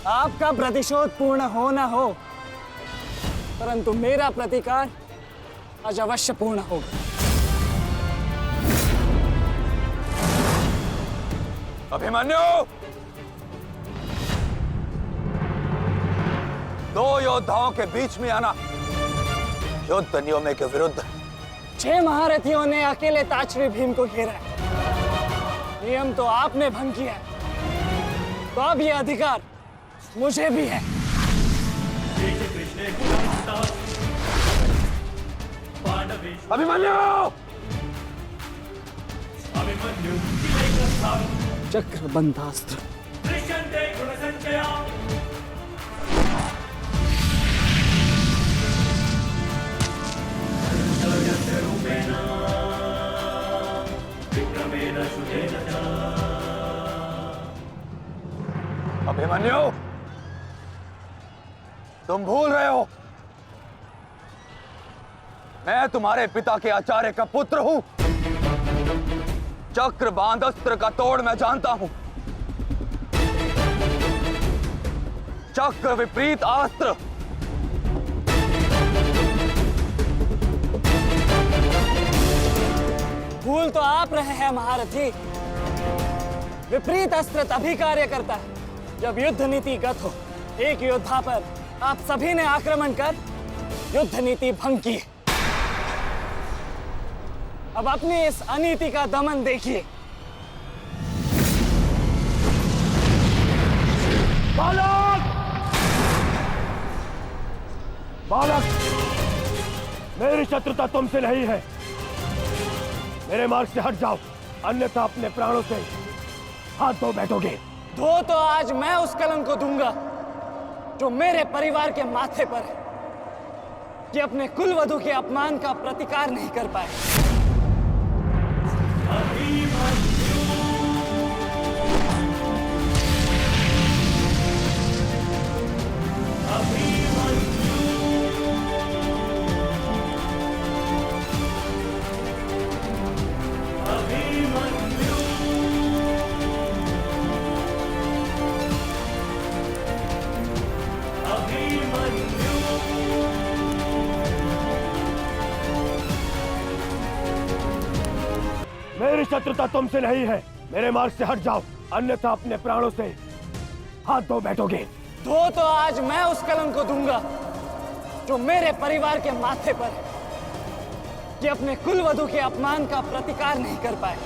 आपका प्रतिशोध पूर्ण हो न हो, परंतु मेरा प्रतिकार आज अवश्य पूर्ण होगा। अभिमन्यु, दो योद्धाओं के बीच में आना युद्ध नियमों के विरुद्ध। 6 महारथियों ने अकेले ताचरी भीम को घेरा है। नियम तो आपने भंग किया है, तो अब यह अधिकार मुझे भी है। अभिमन्यु! चक्रबंधास्त्र। अभिमन्यु, तुम भूल रहे हो, मैं तुम्हारे पिता के आचार्य का पुत्र हूं। चक्रबांध अस्त्र का तोड़ मैं जानता हूं। चक्र विपरीत अस्त्र भूल तो आप रहे हैं महारथी। विपरीत अस्त्र तभी कार्य करता है जब युद्ध नीति गत हो। एक योद्धा पर आप सभी ने आक्रमण कर युद्ध नीति भंग की। अब अपनी इस अनीति का दमन देखिए। बालक! बालक! मेरी शत्रुता तुमसे नहीं है। मेरे मार्ग से हट जाओ, अन्यथा अपने प्राणों से हाथ धो बैठोगे। धो तो आज मैं उस कलंक को दूंगा जो मेरे परिवार के माथे पर है, कि अपने कुलवधु के अपमान का प्रतिकार नहीं कर पाए। मेरी शत्रुता तुमसे नहीं है। मेरे मार्ग से हट जाओ, अन्यथा अपने प्राणों से हाथ धो बैठोगे। धो तो आज मैं उस कलंक को दूंगा जो मेरे परिवार के माथे पर है, कि अपने कुलवधु के अपमान का प्रतिकार नहीं कर पाए।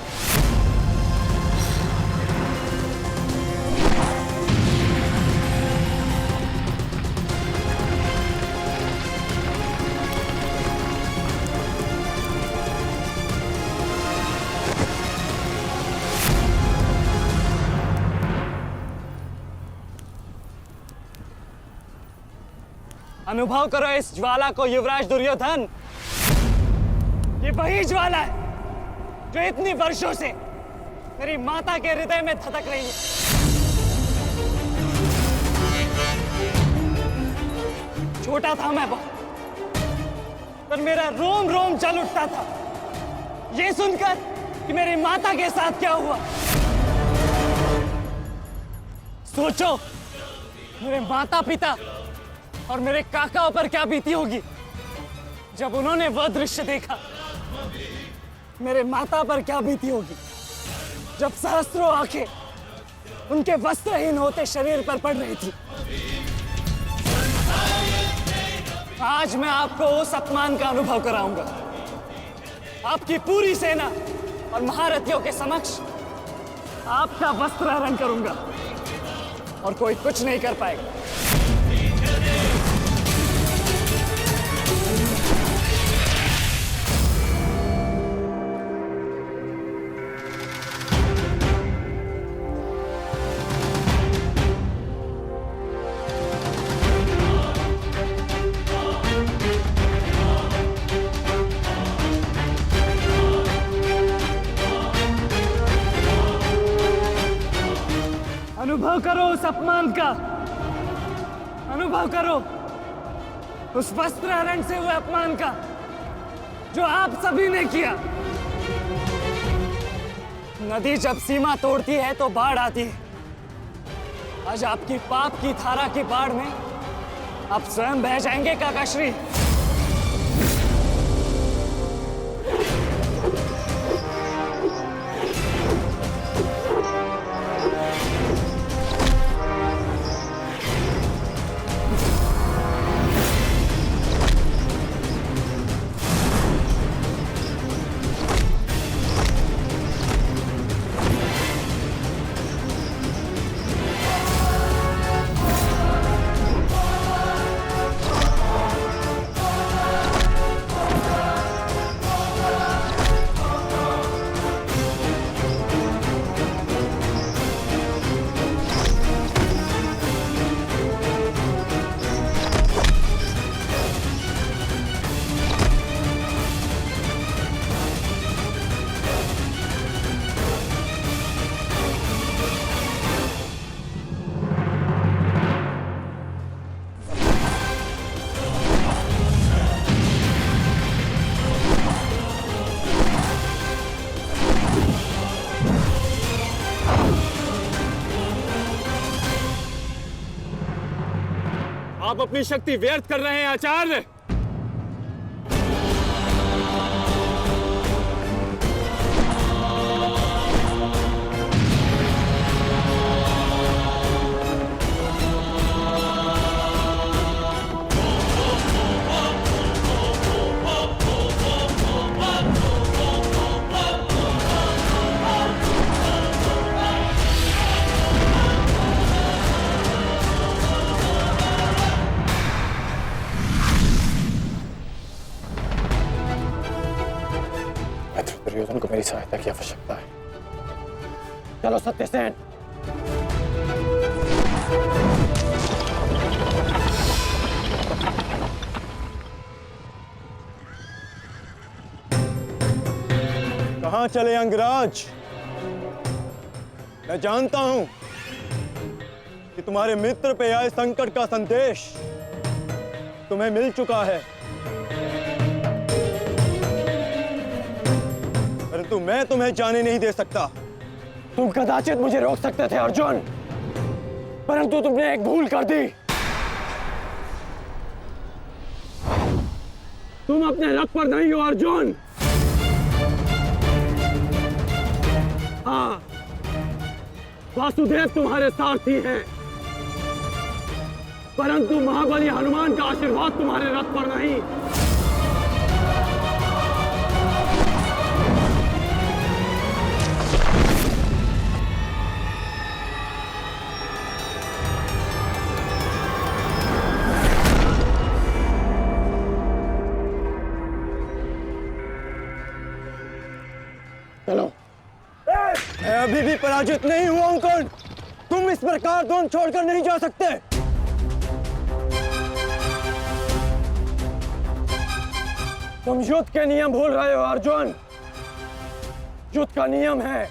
अनुभव करो इस ज्वाला को युवराज दुर्योधन। ये वही ज्वाला है जो इतनी वर्षों से मेरी माता के हृदय में धधक रही है। छोटा था मैं बहुत, पर मेरा रोम रोम जल उठता था ये सुनकर कि मेरी माता के साथ क्या हुआ। सोचो, मेरे माता पिता और मेरे काकाओं पर क्या बीती होगी जब उन्होंने वह दृश्य देखा। मेरे माता पर क्या बीती होगी जब सहस्त्रों आंखें उनके वस्त्रहीन होते शरीर पर पड़ रही थी। आज मैं आपको उस अपमान का अनुभव कराऊंगा। आपकी पूरी सेना और महारथियों के समक्ष आपका वस्त्र हरण करूंगा और कोई कुछ नहीं कर पाएगा। अनुभव करो उस अपमान का, अनुभव करो उस वस्त्र हरण से हुए अपमान का जो आप सभी ने किया। नदी जब सीमा तोड़ती है तो बाढ़ आती है, आज आपकी पाप की धारा की बाढ़ में आप स्वयं बह जाएंगे काकाश्री। आप अपनी शक्ति व्यर्थ कर रहे हैं आचार्य। दुर्योधन को मेरी सहायता की आवश्यकता है। चलो सत्यसेन। कहां चले अंगराज? मैं जानता हूं कि तुम्हारे मित्र पे आए संकट का संदेश तुम्हें मिल चुका है, परंतु मैं तुम्हें जाने नहीं दे सकता। तुम कदाचित मुझे रोक सकते थे अर्जुन, परंतु तुमने एक भूल कर दी। तुम अपने रथ पर नहीं हो अर्जुन। हाँ, वासुदेव तुम्हारे सारथी हैं, परंतु महाबली हनुमान का आशीर्वाद तुम्हारे रथ पर नहीं। चलो। मैं अभी भी पराजित नहीं हुआ हूं कर्ण। तुम इस प्रकार द्वंद छोड़कर नहीं जा सकते। तुम युद्ध के नियम भूल रहे हो अर्जुन। युद्ध का नियम है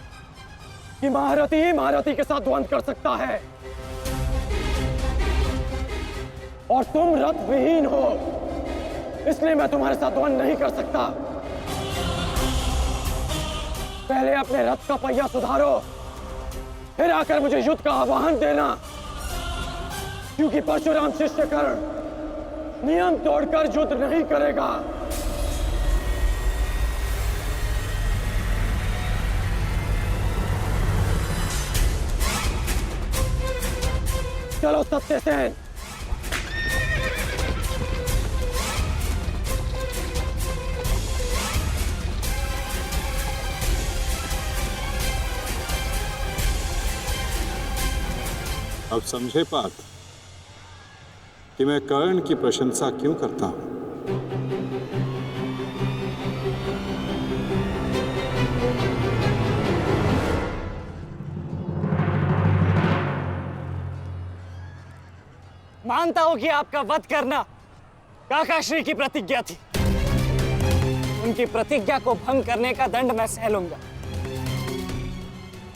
कि महारथी ही महारथी के साथ द्वंद कर सकता है, और तुम रथ विहीन हो, इसलिए मैं तुम्हारे साथ द्वंद नहीं कर सकता। पहले अपने रथ का पहिया सुधारो, फिर आकर मुझे युद्ध का आह्वान देना, क्योंकि परशुराम शिष्य कर्ण नियम तोड़कर युद्ध नहीं करेगा। चलो सत्यसेन। अब समझे पार्थ कि मैं कर्ण की प्रशंसा क्यों करता हूं। मानता हूं कि आपका वध करना काकाश्री की प्रतिज्ञा थी। उनकी प्रतिज्ञा को भंग करने का दंड मैं सह लूंगा,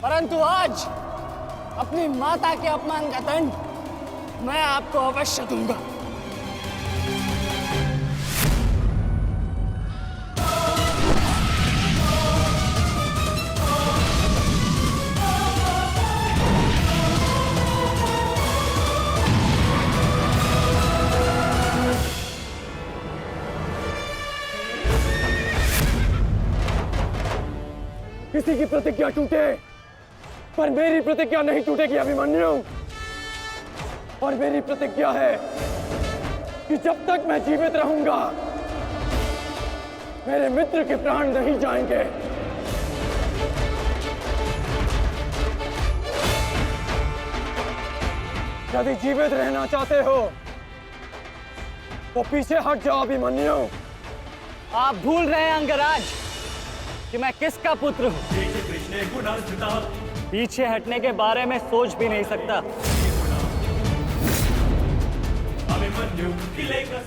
परंतु आज अपनी माता के अपमान का दंड मैं आपको अवश्य दूंगा। किसी की प्रतिज्ञा टूटे, पर मेरी प्रतिज्ञा नहीं टूटेगी अभिमन्यु। और मेरी प्रतिज्ञा है कि जब तक मैं जीवित रहूंगा मेरे मित्र के प्राण नहीं जाएंगे। यदि जीवित रहना चाहते हो तो पीछे हट जाओ अभिमन्यु। आप भूल रहे हैं अंगराज कि मैं किसका पुत्र हूँ। पीछे हटने के बारे में सोच भी नहीं सकता।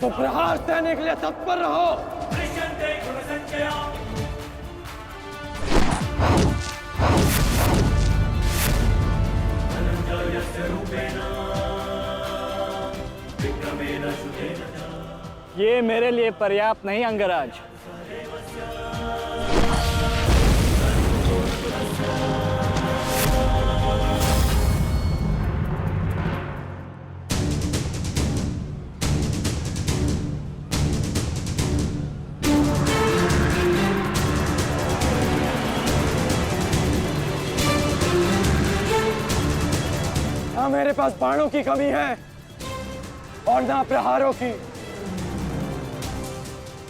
तो प्रहार सहने के लिए तत्पर रहो। ये मेरे लिए पर्याप्त नहीं अंगराज। ना मेरे पास बाणों की कमी है और ना प्रहारों की।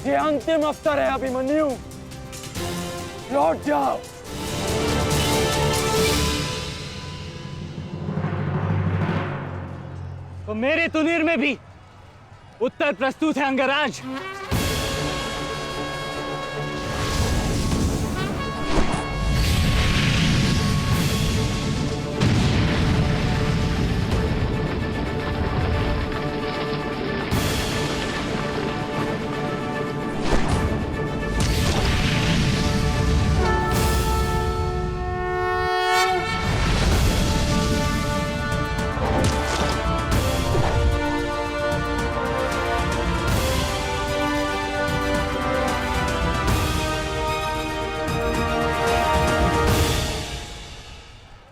ये अंतिम अवसर है अभिमन्यु, लौट जाओ। तो मेरे तुनीर में भी उत्तर प्रस्तुत है अंगराज।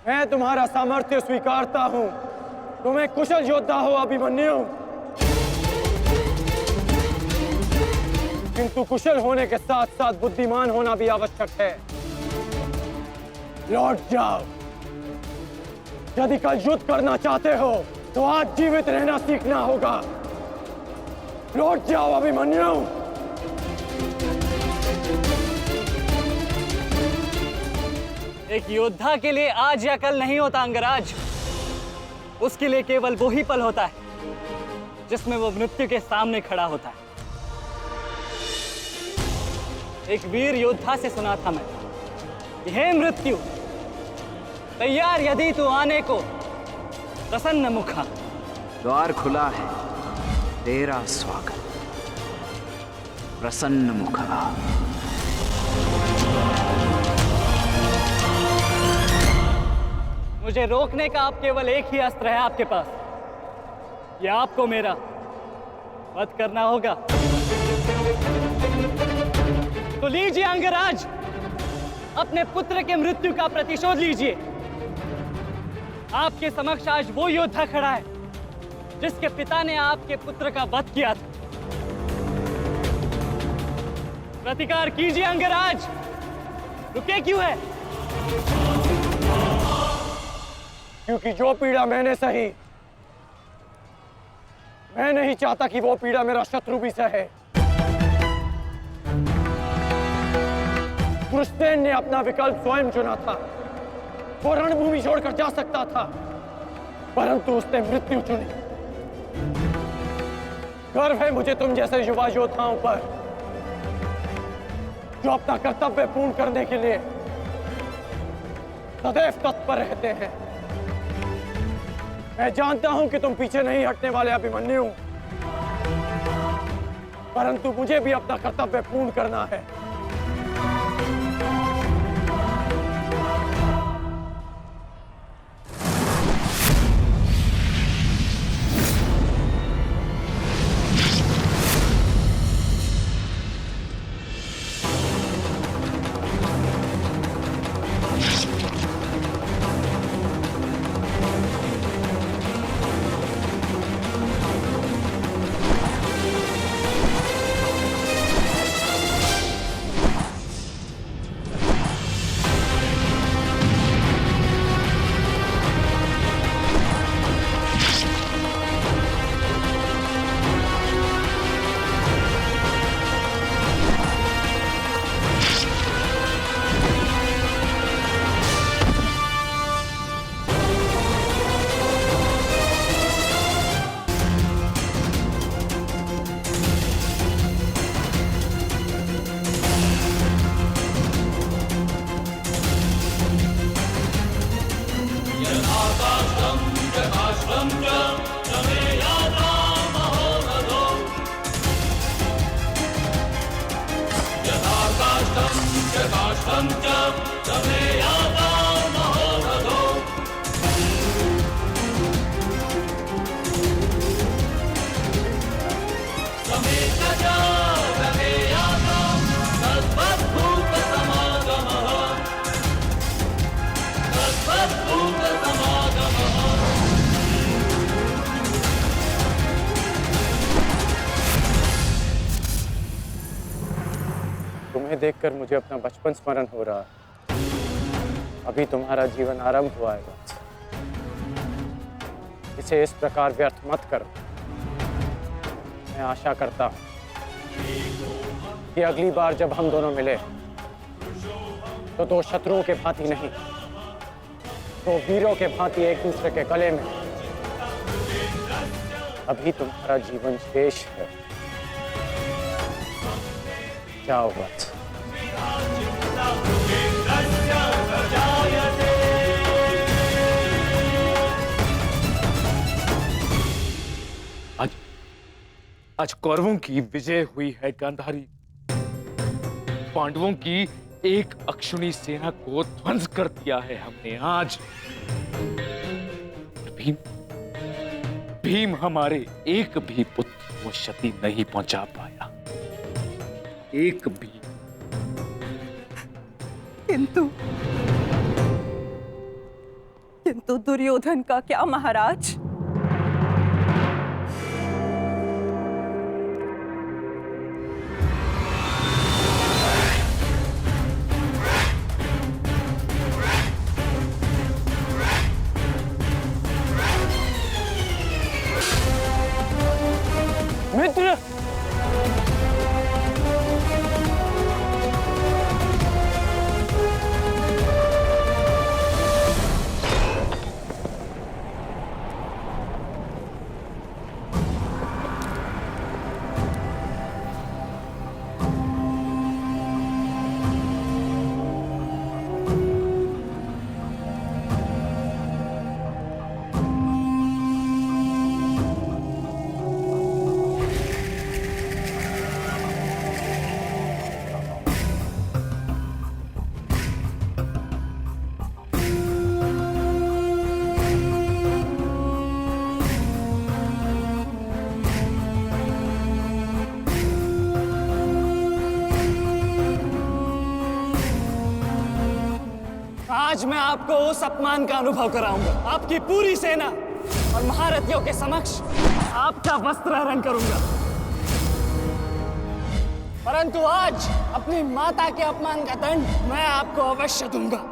मैं तुम्हारा सामर्थ्य स्वीकारता हूं। तुम एक कुशल योद्धा हो अभिमन्यु, किंतु कुशल होने के साथ साथ बुद्धिमान होना भी आवश्यक है। लौट जाओ। यदि कल युद्ध करना चाहते हो तो आज जीवित रहना सीखना होगा। लौट जाओ अभिमन्यु। एक योद्धा के लिए आज या कल नहीं होता अंगराज। उसके लिए केवल वो ही पल होता है जिसमें वो मृत्यु के सामने खड़ा होता है। एक वीर योद्धा से सुना था मैं कि हे मृत्यु, तैयार यदि तू आने को, प्रसन्न मुखा। द्वार खुला है, तेरा स्वागत, प्रसन्न मुखा। मुझे रोकने का अब केवल एक ही अस्त्र है आपके पास। ये आपको मेरा वध करना होगा। तो लीजिए अंगराज, अपने पुत्र के मृत्यु का प्रतिशोध लीजिए। आपके समक्ष आज वो योद्धा खड़ा है जिसके पिता ने आपके पुत्र का वध किया था। प्रतिकार कीजिए अंगराज, रुके क्यों है? क्योंकि जो पीड़ा मैंने सही, मैं नहीं चाहता कि वो पीड़ा मेरा शत्रु भी सहे। कृष्ण ने अपना विकल्प स्वयं चुना था। वो रणभूमि छोड़कर जा सकता था, परंतु उसने मृत्यु चुनी। गर्व है मुझे तुम जैसे युवा योद्धाओं पर, जो अपना कर्तव्य पूर्ण करने के लिए सदैव तत्पर रहते हैं। मैं जानता हूं कि तुम पीछे नहीं हटने वाले अभिमन्यु, परंतु मुझे भी अपना कर्तव्य पूर्ण करना है। तुम्हें देखकर मुझे अपना बचपन स्मरण हो रहा है। अभी तुम्हारा जीवन आरंभ हुआ है वत्स। इसे इस प्रकार व्यर्थ मत करो। मैं आशा करता हूं कि अगली बार जब हम दोनों मिले तो दो शत्रुओं के भांति नहीं, दो वीरों के भांति एक दूसरे के गले में। अभी तुम्हारा जीवन शेष है। जाओ वत्स। आज कौरवों की विजय हुई है गांधारी। पांडवों की एक अक्षुणी सेना को ध्वंस कर दिया है हमने आज। भीम हमारे एक भी पुत्र को क्षति नहीं पहुंचा पाया, एक भी। किंतु दुर्योधन का क्या महाराज? मित्र, आज मैं आपको उस अपमान का अनुभव कराऊंगा। आपकी पूरी सेना और महारथियों के समक्ष आपका वस्त्र हरण करूंगा। परंतु आज अपनी माता के अपमान का दंड मैं आपको अवश्य दूंगा।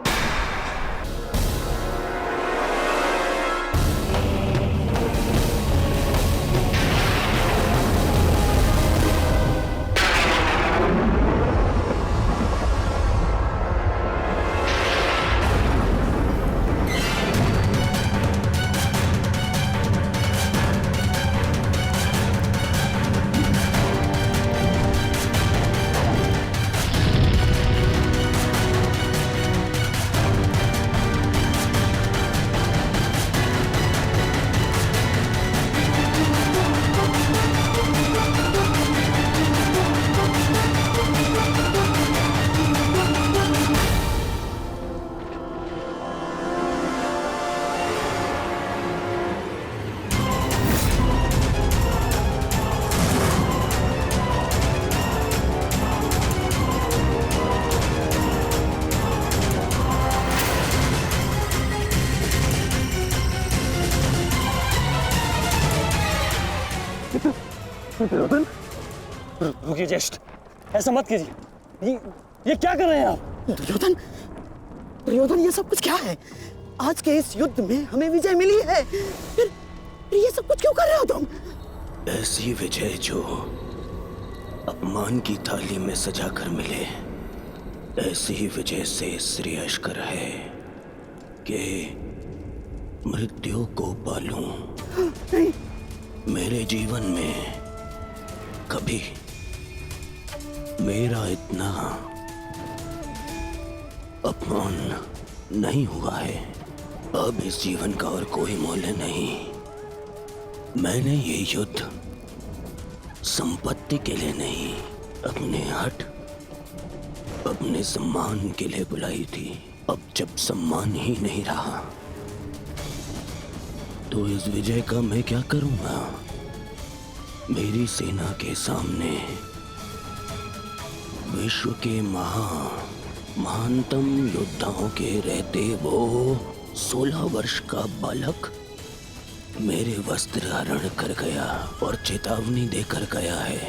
दुर्योधन, रुकिए ज्येष्ठ, ऐसा मत कीजिए। ये क्या कर रहे हैं आप? दुर्योधन, दुर्योधन, ये सब कुछ क्या है? आज के इस युद्ध में हमें विजय मिली है, फिर ये सब कुछ क्यों कर रहे हो तुम? ऐसी विजय जो अपमान की थाली में सजा कर मिले, ऐसी ही विजय से श्रेयस्कर है कि मृत्यु को पालूं। नहीं। मेरे जीवन में कभी मेरा इतना अपमान नहीं हुआ है। अब इस जीवन का और कोई मूल्य नहीं। मैंने ये युद्ध संपत्ति के लिए नहीं, अपने हठ अपने सम्मान के लिए बुलाई थी। अब जब सम्मान ही नहीं रहा तो इस विजय का मैं क्या करूंगा? मेरी सेना के सामने विश्व के महानतम योद्धाओं के रहते वो 16 वर्ष का बालक मेरे वस्त्र हरण कर गया और चेतावनी देकर गया है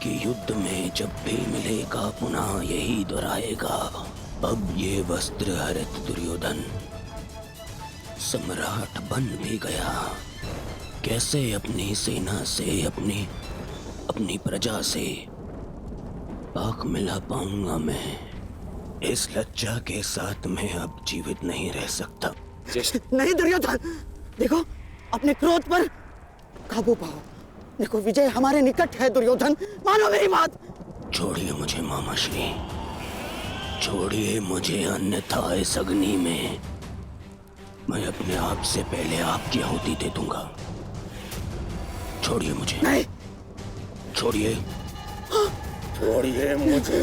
कि युद्ध में जब भी मिलेगा पुनः यही दोहराएगा। अब ये वस्त्र हरित दुर्योधन सम्राट बन भी गया, कैसे अपनी सेना से अपनी प्रजा से आंख मिला पाऊंगा मैं? इस लज्जा के साथ मैं अब जीवित नहीं रह सकता। नहीं दुर्योधन, देखो अपने क्रोध पर काबू पाओ। देखो विजय हमारे निकट है दुर्योधन, मानो मेरी बात। छोड़िए मुझे मामाश्री, छोड़िए मुझे, अन्यथा इस अग्नि में मैं अपने आप से पहले आपकी आहुति दे दूंगा। छोड़िए मुझे। नहीं। छोड़िए, छोड़िए मुझे।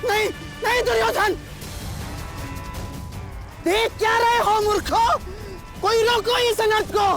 नहीं नहीं दुर्योधन, देख क्या रहे हो मूर्खों? कोई रोको इस अनर्थ को।